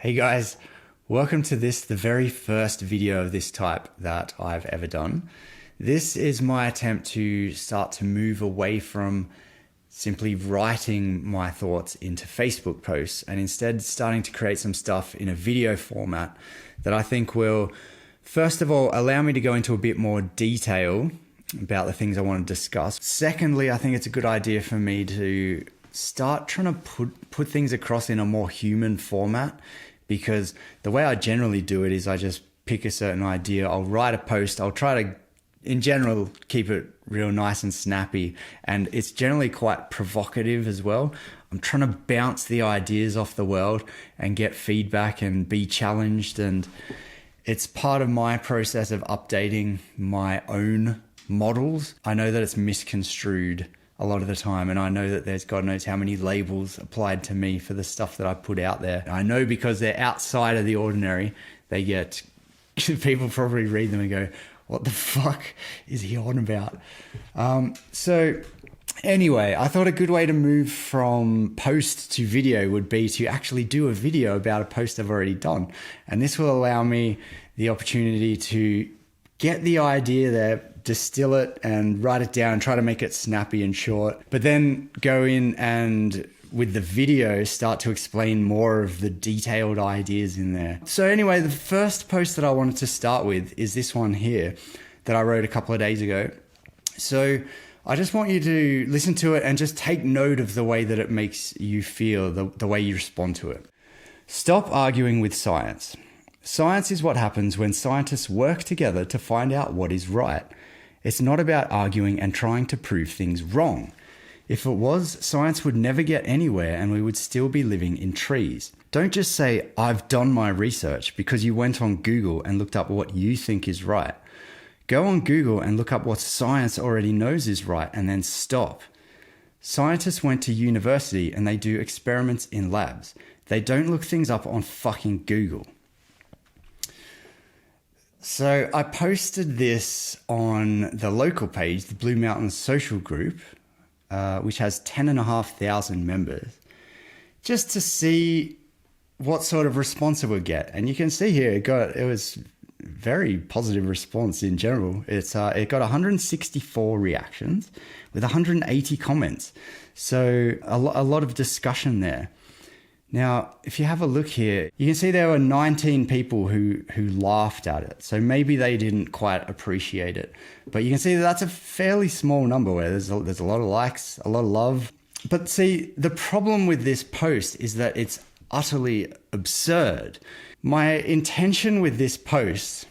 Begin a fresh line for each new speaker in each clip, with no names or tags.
Hey guys, welcome to the very first video of this type that I've ever done. This is my attempt to start to move away from simply writing my thoughts into Facebook posts and instead starting to create some stuff in a video format that I think will, first of all, allow me to go into a bit more detail about the things I want to discuss. Secondly, I think it's a good idea for me to start trying to put things across in a more human format, because the way I generally do it is I just pick a certain idea, I'll write a post, I'll try to, in general, keep it real nice and snappy, and it's generally quite provocative as well. I'm trying to bounce the ideas off the world and get feedback and be challenged, and it's part of my process of updating my own models. I know that it's misconstrued a lot of the time, and I know that there's God knows how many labels applied to me for the stuff that I put out there. I know because they're outside of the ordinary, they get, people probably read them and go, what the fuck is he on about? So anyway, I thought a good way to move from post to video would be to actually do a video about a post I've already done. And this will allow me the opportunity to get the idea there, distill it and write it down and try to make it snappy and short, but then go in and with the video start to explain more of the detailed ideas in there. So anyway, the first post that I wanted to start with is this one here that I wrote a couple of days ago. So I just want you to listen to it and just take note of the way that it makes you feel, the way you respond to it. Stop arguing with science. Science is what happens when scientists work together to find out what is right. It's not about arguing and trying to prove things wrong. If it was, science would never get anywhere and we would still be living in trees. Don't just say, I've done my research, because you went on Google and looked up what you think is right. Go on Google and look up what science already knows is right, and then stop. Scientists went to university and they do experiments in labs. They don't look things up on fucking Google. So I posted this on the local page, the Blue Mountains social group, which has 10,500 members, just to see what sort of response it would get. And you can see here, it was very positive response in general. It got 164 reactions with 180 comments. So a lot of discussion there. Now, if you have a look here, you can see there were 19 people who laughed at it. So maybe they didn't quite appreciate it. But you can see that that's a fairly small number where there's a lot of likes, a lot of love. But see, the problem with this post is that it's utterly absurd. My intention with this post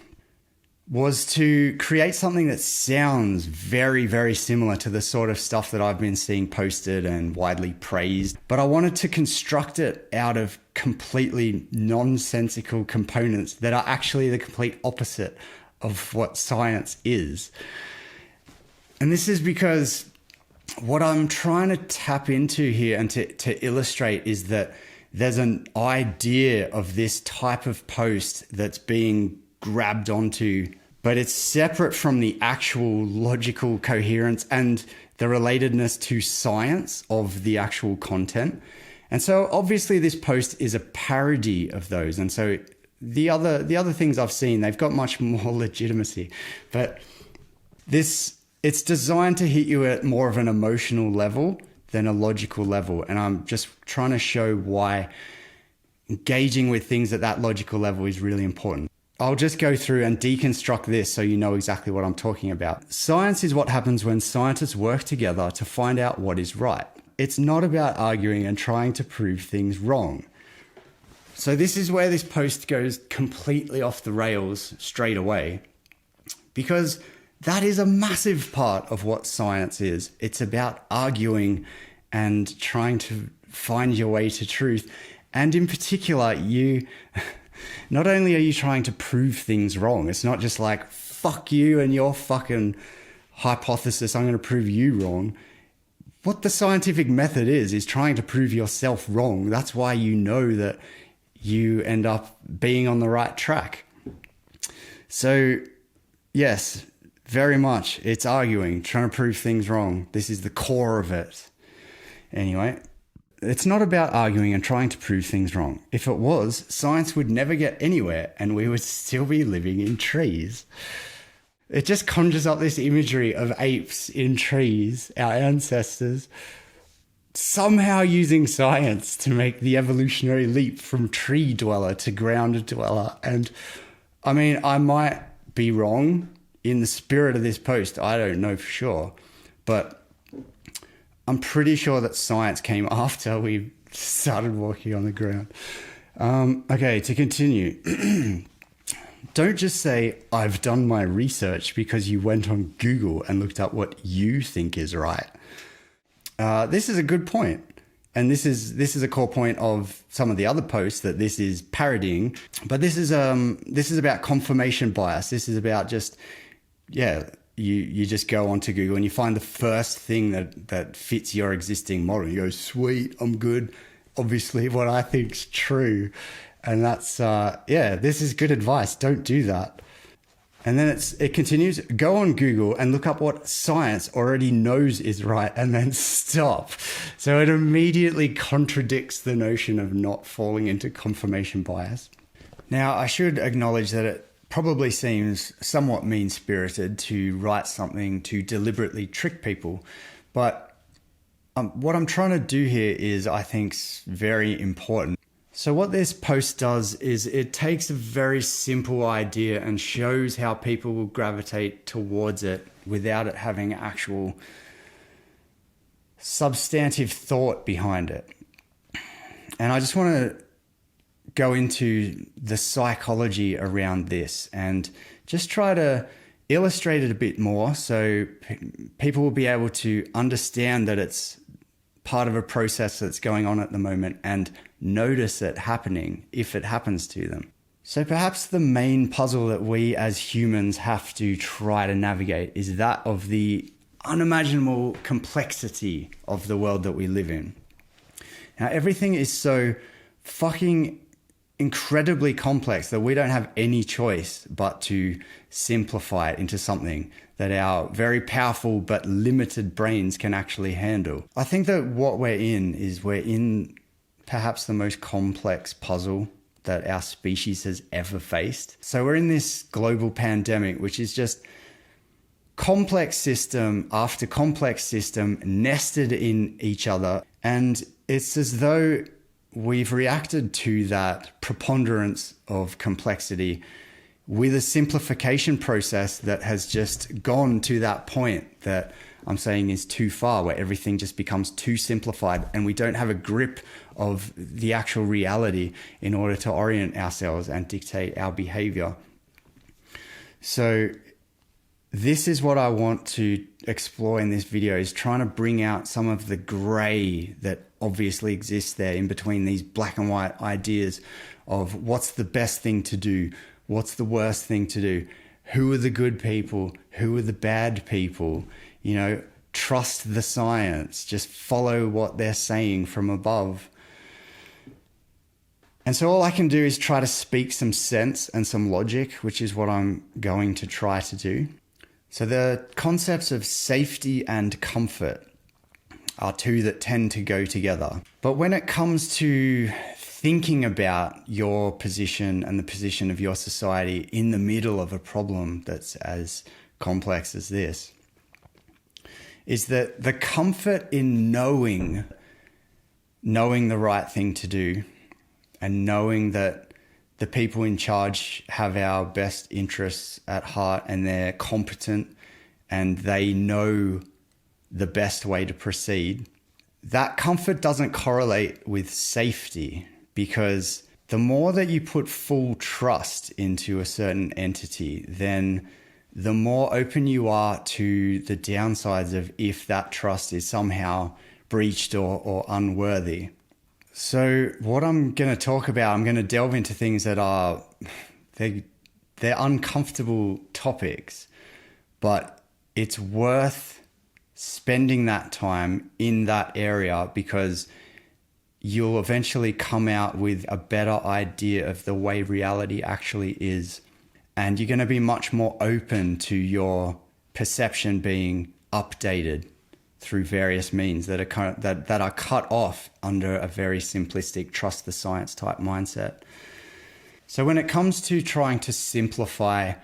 was to create something that sounds very, very similar to the sort of stuff that I've been seeing posted and widely praised. But I wanted to construct it out of completely nonsensical components that are actually the complete opposite of what science is. And this is because what I'm trying to tap into here and to illustrate is that there's an idea of this type of post that's being grabbed onto, but it's separate from the actual logical coherence and the relatedness to science of the actual content. And so obviously this post is a parody of those. And so the other things I've seen, they've got much more legitimacy, but it's designed to hit you at more of an emotional level than a logical level. And I'm just trying to show why engaging with things at that logical level is really important. I'll just go through and deconstruct this so you know exactly what I'm talking about. Science is what happens when scientists work together to find out what is right. It's not about arguing and trying to prove things wrong. So this is where this post goes completely off the rails straight away, because that is a massive part of what science is. It's about arguing and trying to find your way to truth. And in particular, not only are you trying to prove things wrong, it's not just like, fuck you and your fucking hypothesis, I'm going to prove you wrong. What the scientific method is trying to prove yourself wrong. That's why you know that you end up being on the right track. So yes, very much, it's arguing, trying to prove things wrong. This is the core of it. Anyway, It's not about arguing and trying to prove things wrong. If it was, science would never get anywhere and we would still be living in trees. It just conjures up this imagery of apes in trees, our ancestors, somehow using science to make the evolutionary leap from tree dweller to ground dweller. And I mean, I might be wrong in the spirit of this post. I don't know for sure, but I'm pretty sure that science came after we started walking on the ground. Okay, to continue. Don't just say, I've done my research because you went on Google and looked up what you think is right. This is a good point. And this is a core point of some of the other posts that this is parodying. But this is about confirmation bias. This is about just, you just go onto Google and you find the first thing that fits your existing model. You go, sweet, I'm good. Obviously, what I think's true. And that's, this is good advice. Don't do that. And then it continues, go on Google and look up what science already knows is right and then stop. So it immediately contradicts the notion of not falling into confirmation bias. Now, I should acknowledge that it probably seems somewhat mean-spirited to write something to deliberately trick people. But what I'm trying to do here is, I think, very important. So what this post does is it takes a very simple idea and shows how people will gravitate towards it without it having actual substantive thought behind it. And I just want to go into the psychology around this and just try to illustrate it a bit more so people will be able to understand that it's part of a process that's going on at the moment and notice it happening if it happens to them. So perhaps the main puzzle that we as humans have to try to navigate is that of the unimaginable complexity of the world that we live in. Now, everything is so fucking incredibly complex that we don't have any choice but to simplify it into something that our very powerful but limited brains can actually handle. I think that what we're in perhaps the most complex puzzle that our species has ever faced. So we're in this global pandemic, which is just complex system after complex system nested in each other. And it's as though we've reacted to that preponderance of complexity with a simplification process that has just gone to that point that I'm saying is too far, where everything just becomes too simplified and we don't have a grip of the actual reality in order to orient ourselves and dictate our behavior. So this is what I want to explore in this video, is trying to bring out some of the gray that obviously exists there in between these black and white ideas of what's the best thing to do, what's the worst thing to do, who are the good people, who are the bad people, trust the science, just follow what they're saying from above. And so all I can do is try to speak some sense and some logic, which is what I'm going to try to do. So the concepts of safety and comfort are two that tend to go together. But when it comes to thinking about your position and the position of your society in the middle of a problem that's as complex as this, is that the comfort in knowing the right thing to do and knowing that the people in charge have our best interests at heart and they're competent and they know the best way to proceed, that comfort doesn't correlate with safety, because the more that you put full trust into a certain entity, then the more open you are to the downsides of if that trust is somehow breached or unworthy. So what I'm going to talk about, I'm going to delve into things that are, they're uncomfortable topics, but it's worth spending that time in that area because you'll eventually come out with a better idea of the way reality actually is. And you're going to be much more open to your perception being updated through various means that are cut off under a very simplistic trust the science type mindset. So when it comes to trying to simplify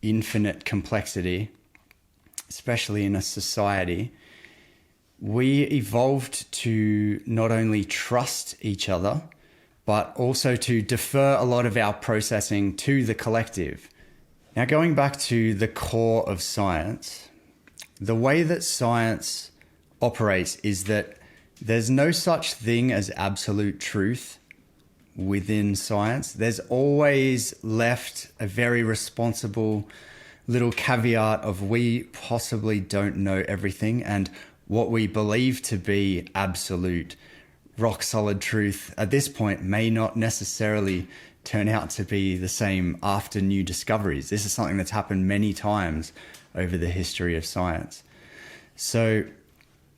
infinite complexity, especially in a society, we evolved to not only trust each other, but also to defer a lot of our processing to the collective. Now, going back to the core of science, the way that science operates is that there's no such thing as absolute truth within science. There's always left a very responsible little caveat of we possibly don't know everything, and what we believe to be absolute, rock solid truth at this point may not necessarily turn out to be the same after new discoveries. This is something that's happened many times over the history of science. So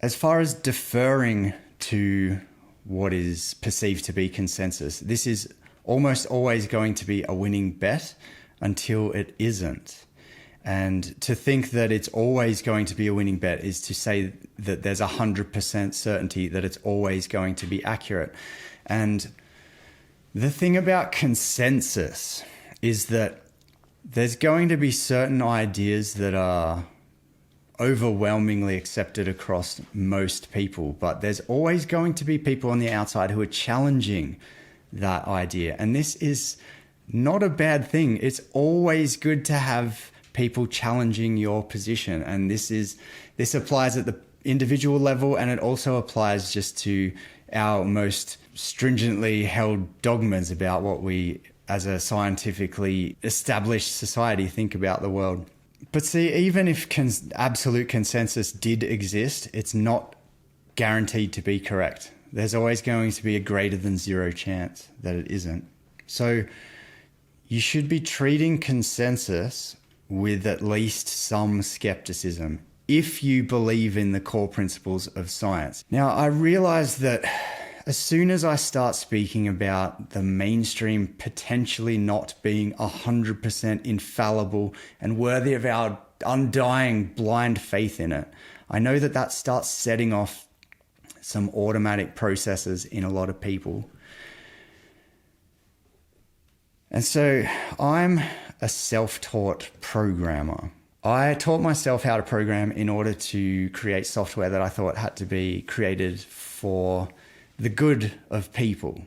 as far as deferring to what is perceived to be consensus, this is almost always going to be a winning bet until it isn't. And to think that it's always going to be a winning bet is to say that there's 100% certainty that it's always going to be accurate. And the thing about consensus is that there's going to be certain ideas that are overwhelmingly accepted across most people, but there's always going to be people on the outside who are challenging that idea. And this is not a bad thing. It's always good to have people challenging your position. And this applies at the individual level, and it also applies just to our most stringently held dogmas about what we as a scientifically established society think about the world. But see, even if absolute consensus did exist, it's not guaranteed to be correct. There's always going to be a greater than zero chance that it isn't. So you should be treating consensus with at least some skepticism if you believe in the core principles of science. Now, I realize that as soon as I start speaking about the mainstream potentially not being 100% infallible and worthy of our undying blind faith in it, I know that that starts setting off some automatic processes in a lot of people. And so I'm a self-taught programmer. I taught myself how to program in order to create software that I thought had to be created for the good of people.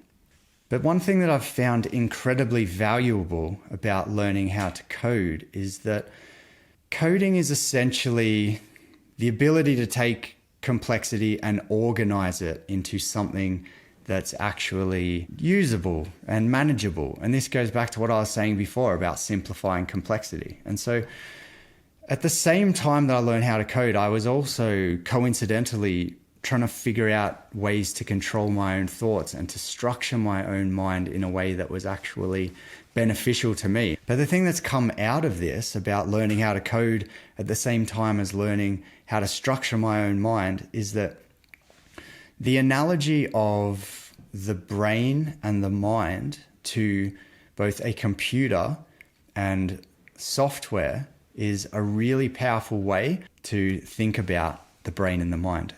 But one thing that I've found incredibly valuable about learning how to code is that coding is essentially the ability to take complexity and organize it into something that's actually usable and manageable. And this goes back to what I was saying before about simplifying complexity. And so at the same time that I learned how to code, I was also coincidentally trying to figure out ways to control my own thoughts and to structure my own mind in a way that was actually beneficial to me. But the thing that's come out of this about learning how to code at the same time as learning how to structure my own mind is that the analogy of the brain and the mind to both a computer and software is a really powerful way to think about the brain and the mind.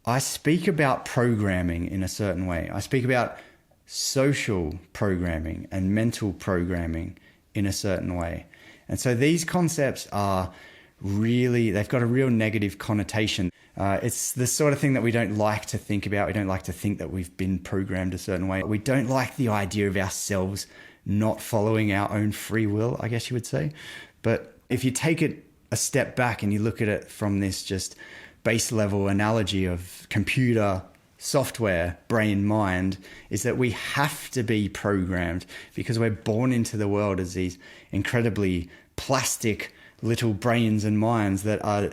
I speak about programming in a certain way. I speak about social programming and mental programming in a certain way. And so these concepts are really, they've got a real negative connotation. It's the sort of thing that we don't like to think about. We don't like to think that we've been programmed a certain way. We don't like the idea of ourselves not following our own free will, I guess you would say. But if you take it a step back and you look at it from this just base level analogy of computer, software, brain, mind, is that we have to be programmed because we're born into the world as these incredibly plastic little brains and minds that are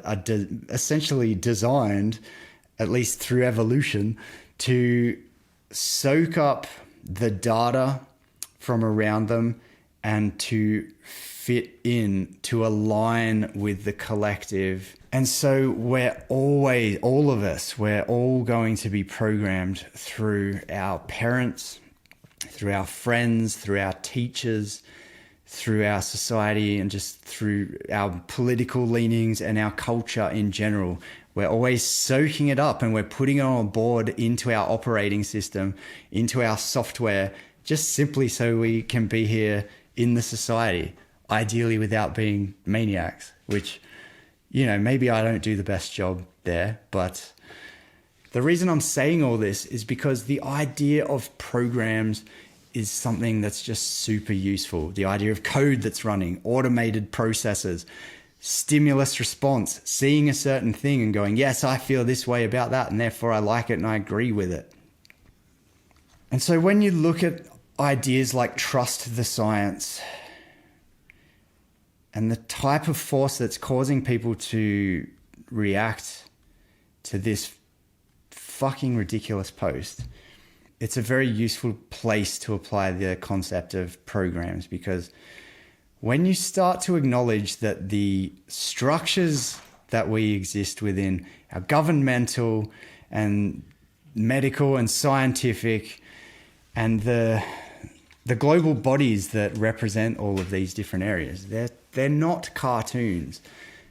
essentially designed, at least through evolution, to soak up the data from around them and to fit in, to align with the collective. And so we're always, all of us, we're all going to be programmed through our parents, through our friends, through our teachers, through our society and just through our political leanings and our culture in general. We're always soaking it up and we're putting it on board into our operating system, into our software, just simply so we can be here in the society, ideally without being maniacs, which, you know, maybe I don't do the best job there. But the reason I'm saying all this is because the idea of programs is something that's just super useful. The idea of code that's running, automated processes, stimulus response, seeing a certain thing and going, yes, I feel this way about that, and therefore I like it and I agree with it. And so when you look at ideas like trust the science and the type of force that's causing people to react to this fucking ridiculous post, it's a very useful place to apply the concept of programs, because when you start to acknowledge that the structures that we exist within, our governmental and medical and scientific and the global bodies that represent all of these different areas, they're not cartoons.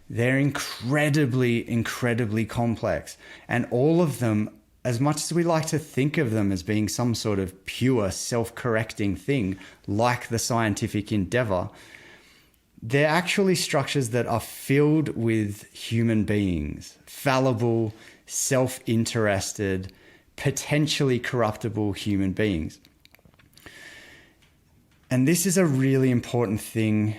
They're incredibly, incredibly complex. And all of them, as much as we like to think of them as being some sort of pure self-correcting thing, like the scientific endeavor, they're actually structures that are filled with human beings, fallible, self-interested, potentially corruptible human beings. And this is a really important thing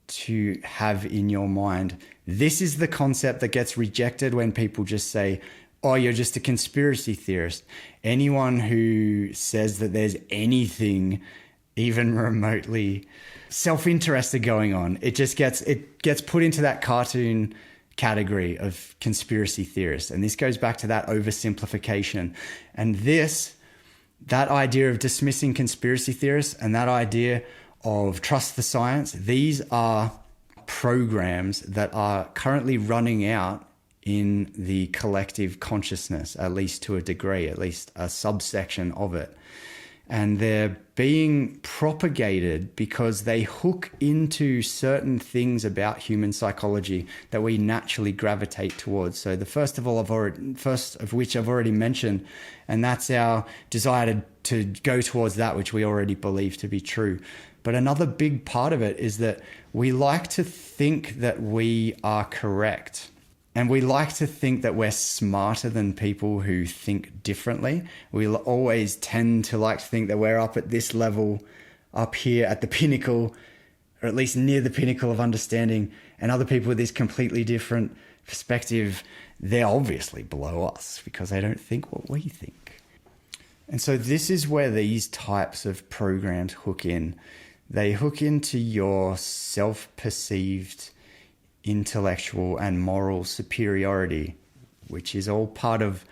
to have in your mind. This is the concept that gets rejected when people just say, oh, you're just a conspiracy theorist. Anyone who says that there's anything even remotely self-interested going on, it gets put into that cartoon category of conspiracy theorists. And this goes back to that oversimplification. And that idea of dismissing conspiracy theorists and that idea of trust the science, these are programs that are currently running out in the collective consciousness, at least to a degree, at least a subsection of it. And they're being propagated because they hook into certain things about human psychology that we naturally gravitate towards. So the first of which I've already mentioned, and that's our desire to go towards that which we already believe to be true. But another big part of it is that we like to think that we are correct. And we like to think that we're smarter than people who think differently. We always tend to like to think that we're up at this level, up here at the pinnacle, or at least near the pinnacle of understanding. And other people with this completely different perspective, they're obviously below us because they don't think what we think. And so this is where these types of programs hook in. They hook into your self-perceived intellectual and moral superiority, which is all part of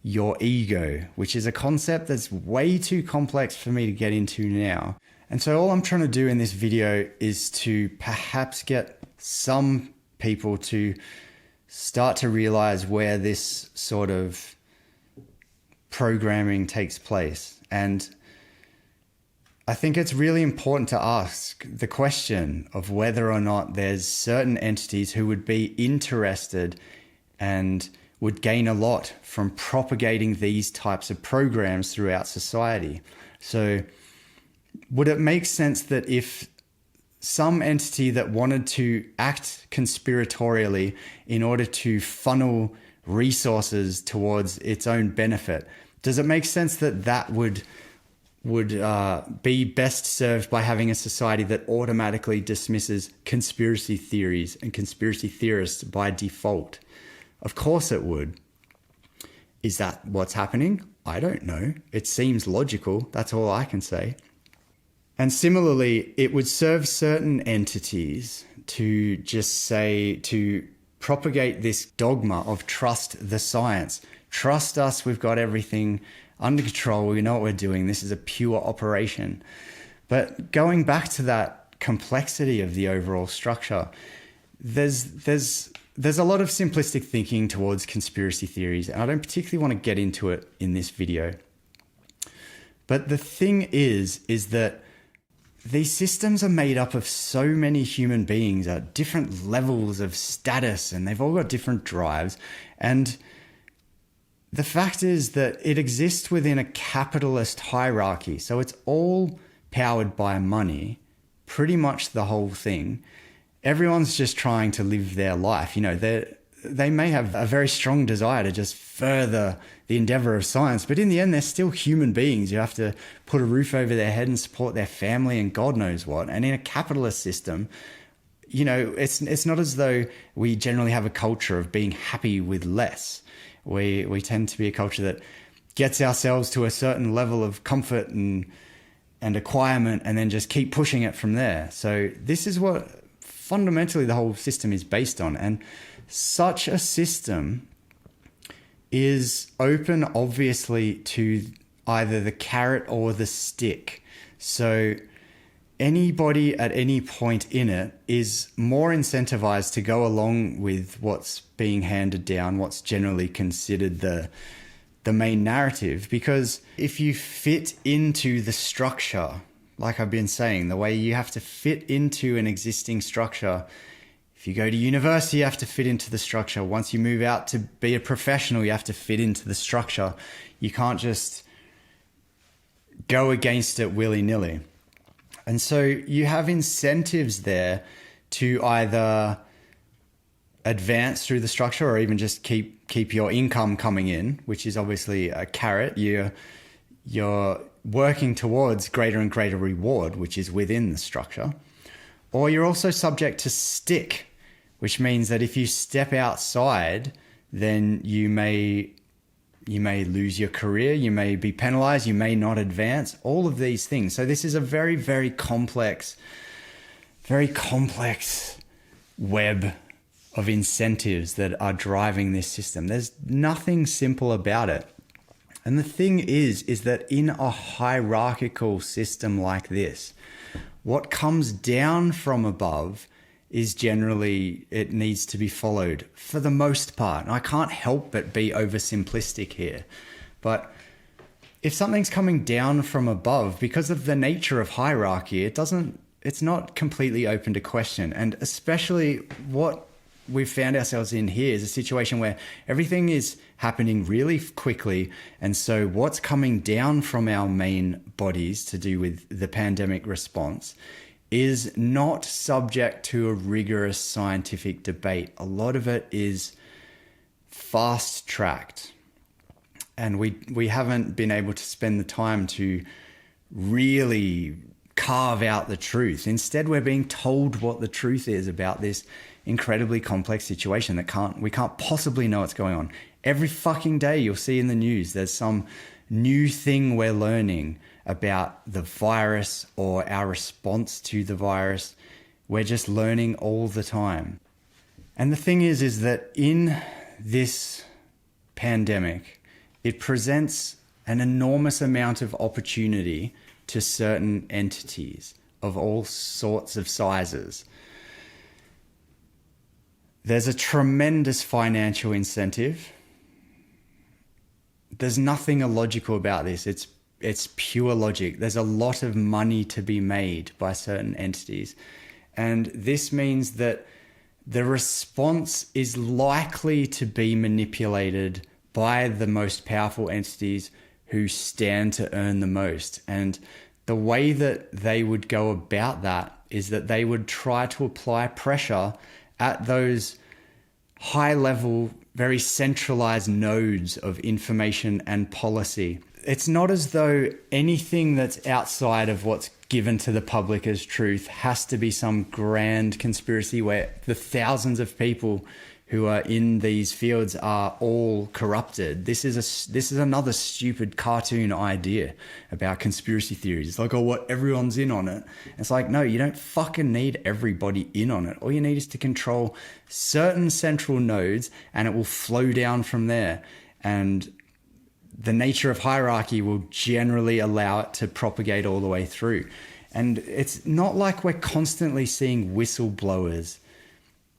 your ego, which is a concept that's way too complex for me to get into now. And so all I'm trying to do in this video is to perhaps get some people to start to realize where this sort of programming takes place. And I think it's really important to ask the question of whether or not there's certain entities who would be interested and would gain a lot from propagating these types of programs throughout society. So would it make sense that if some entity that wanted to act conspiratorially in order to funnel resources towards its own benefit, does it make sense that that would be best served by having a society that automatically dismisses conspiracy theories and conspiracy theorists by default? Of course it would. Is that what's happening? I don't know. It seems logical. That's all I can say. And similarly, it would serve certain entities to just say, to propagate this dogma of trust the science. Trust us, we've got everything under control, we know what we're doing, this is a pure operation. But going back to that complexity of the overall structure, there's a lot of simplistic thinking towards conspiracy theories, and I don't particularly want to get into it in this video. But the thing is that these systems are made up of so many human beings at different levels of status, and they've all got different drives. And the fact is that it exists within a capitalist hierarchy. So it's all powered by money, pretty much the whole thing. Everyone's just trying to live their life. They may have a very strong desire to just further the endeavor of science, but in the end, they're still human beings. You have to put a roof over their head and support their family and God knows what. And in a capitalist system, it's not as though we generally have a culture of being happy with less. We tend to be a culture that gets ourselves to a certain level of comfort and acquirement and then just keep pushing it from there. So this is what fundamentally the whole system is based on. And such a system is open, obviously, to either the carrot or the stick. So anybody at any point in it is more incentivized to go along with what's being handed down, what's generally considered the main narrative. Because if you fit into the structure, like I've been saying, the way you have to fit into an existing structure. If you go to university, you have to fit into the structure. Once you move out to be a professional, you have to fit into the structure. You can't just go against it willy-nilly. And so you have incentives there to either advance through the structure or even just keep your income coming in, which is obviously a carrot. You're working towards greater and greater reward, which is within the structure. Or you're also subject to stick, which means that if you step outside, then you may lose your career, you may be penalized, you may not advance, all of these things. So this is a very, very complex web of incentives that are driving this system. There's nothing simple about it. And the thing is that in a hierarchical system like this, what comes down from above is generally, it needs to be followed for the most part. And I can't help but be oversimplistic here. But if something's coming down from above, because of the nature of hierarchy, it's not completely open to question. And especially what we've found ourselves in here is a situation where everything is happening really quickly. And so what's coming down from our main bodies to do with the pandemic response is not subject to a rigorous scientific debate. A lot of it is fast-tracked. And we haven't been able to spend the time to really carve out the truth. Instead, we're being told what the truth is about this incredibly complex situation that we can't possibly know what's going on. Every fucking day you'll see in the news, there's some new thing we're learning about the virus or our response to the virus. We're just learning all the time. And the thing is that in this pandemic, it presents an enormous amount of opportunity to certain entities of all sorts of sizes. There's a tremendous financial incentive. There's nothing illogical about this. It's pure logic. There's a lot of money to be made by certain entities. And this means that the response is likely to be manipulated by the most powerful entities who stand to earn the most. And the way that they would go about that is that they would try to apply pressure at those high-level, very centralized nodes of information and policy. It's not as though anything that's outside of what's given to the public as truth has to be some grand conspiracy where the thousands of people who are in these fields are all corrupted. This is another stupid cartoon idea about conspiracy theories. It's like, oh, what, everyone's in on it. It's like, no, you don't fucking need everybody in on it. All you need is to control certain central nodes and it will flow down from there. And the nature of hierarchy will generally allow it to propagate all the way through. And it's not like we're constantly seeing whistleblowers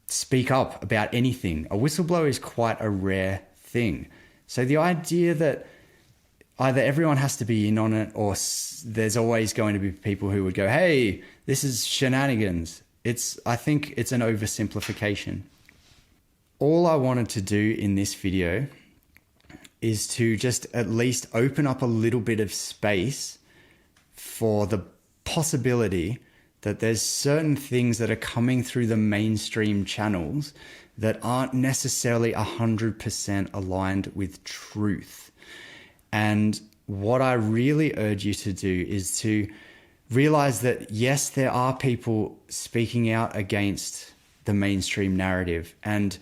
speak up about anything. A whistleblower is quite a rare thing. So the idea that either everyone has to be in on it, or there's always going to be people who would go, hey, this is shenanigans. I think it's an oversimplification. All I wanted to do in this video is to just at least open up a little bit of space for the possibility that there's certain things that are coming through the mainstream channels that aren't necessarily 100% aligned with truth. And what I really urge you to do is to realize that, yes, there are people speaking out against the mainstream narrative, and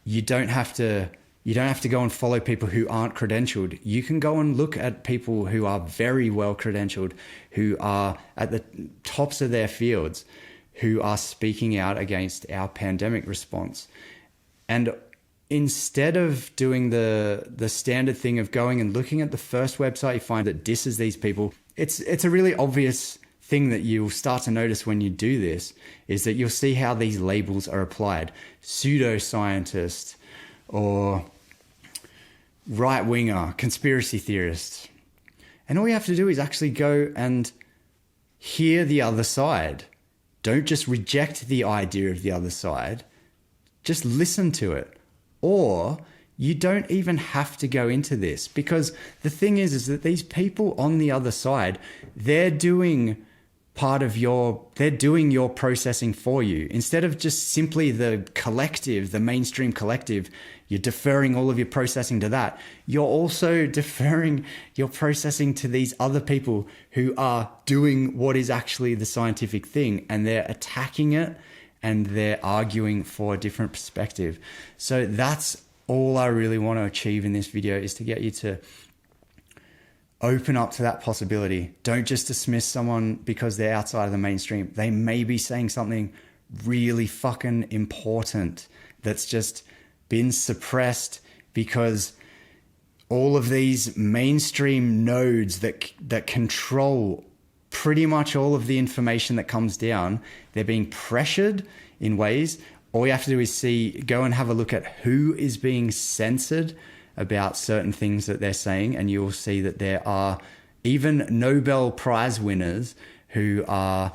you don't have to go and follow people who aren't credentialed. You can go and look at people who are very well credentialed, who are at the tops of their fields, who are speaking out against our pandemic response. And instead of doing the standard thing of going and looking at the first website you find that disses these people, it's a really obvious thing that you'll start to notice when you do this, is that you'll see how these labels are applied. Pseudoscientist, or right-winger, conspiracy theorist. And all you have to do is actually go and hear the other side. Don't just reject the idea of the other side. Just listen to it. Or you don't even have to go into this, because the thing is that these people on the other side, they're doing your processing for you. Instead of just simply the collective, the mainstream collective, you're deferring all of your processing to that. You're also deferring your processing to these other people who are doing what is actually the scientific thing, and they're attacking it and they're arguing for a different perspective. So that's all I really want to achieve in this video, is to get you to open up to that possibility. Don't just dismiss someone because they're outside of the mainstream. They may be saying something really fucking important that's just been suppressed because all of these mainstream nodes that control pretty much all of the information that comes down, they're being pressured in ways. All you have to do is go and have a look at who is being censored about certain things that they're saying, and you'll see that there are even Nobel Prize winners who are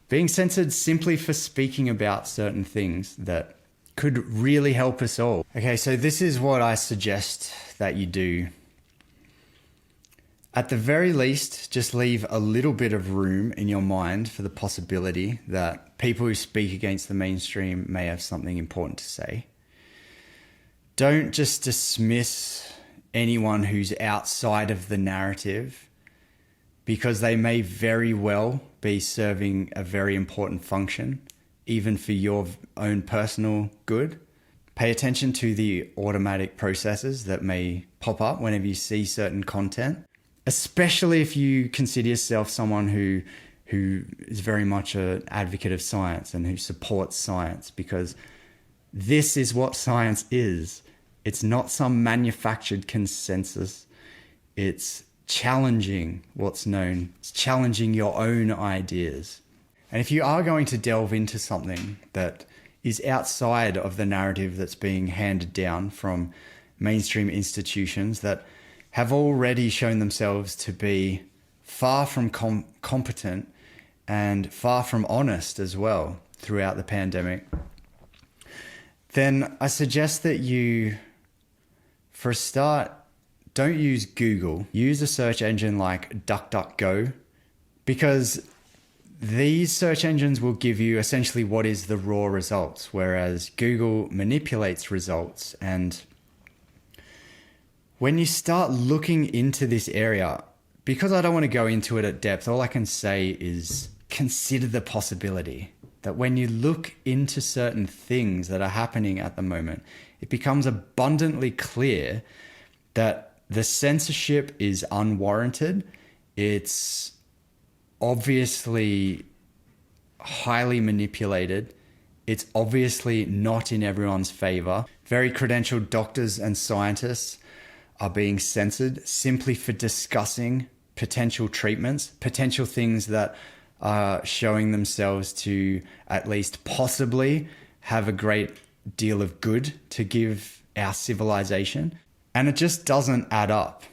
being censored simply for speaking about certain things that could really help us all. Okay, so this is what I suggest that you do. At the very least, just leave a little bit of room in your mind for the possibility that people who speak against the mainstream may have something important to say. Don't just dismiss anyone who's outside of the narrative, because they may very well be serving a very important function, even for your own personal good. Pay attention to the automatic processes that may pop up whenever you see certain content, especially if you consider yourself someone who is very much an advocate of science and who supports science, because this is what science is. It's not some manufactured consensus. It's challenging what's known. It's challenging your own ideas. And if you are going to delve into something that is outside of the narrative that's being handed down from mainstream institutions that have already shown themselves to be far from competent and far from honest as well throughout the pandemic, then I suggest that you, for a start, don't use Google. Use a search engine like DuckDuckGo, because these search engines will give you essentially what is the raw results, whereas Google manipulates results. And when you start looking into this area, because I don't want to go into it at depth, all I can say is consider the possibility that when you look into certain things that are happening at the moment, it becomes abundantly clear that the censorship is unwarranted. It's obviously highly manipulated. It's obviously not in everyone's favor. Very credentialed doctors and scientists are being censored simply for discussing potential treatments, potential things that are showing themselves to at least possibly have a great deal of good to give our civilization. And it just doesn't add up.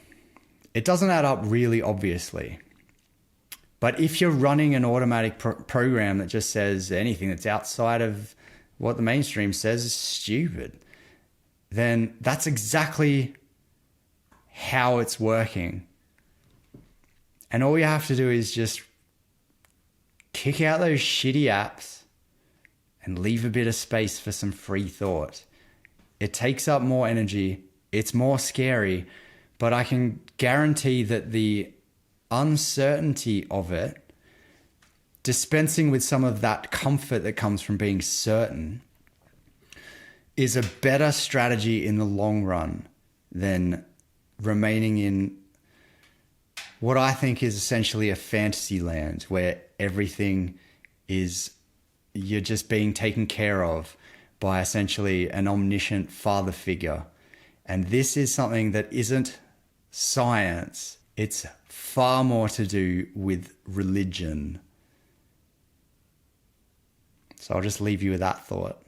It doesn't add up really obviously. But if you're running an automatic program that just says anything that's outside of what the mainstream says is stupid, then that's exactly how it's working. And all you have to do is just kick out those shitty apps and leave a bit of space for some free thought. It takes up more energy. It's more scary, but I can guarantee that the uncertainty of it, dispensing with some of that comfort that comes from being certain, is a better strategy in the long run than remaining in what I think is essentially a fantasy land where everything is, you're just being taken care of by essentially an omniscient father figure. And this is something that isn't science. It's far more to do with religion. So I'll just leave you with that thought.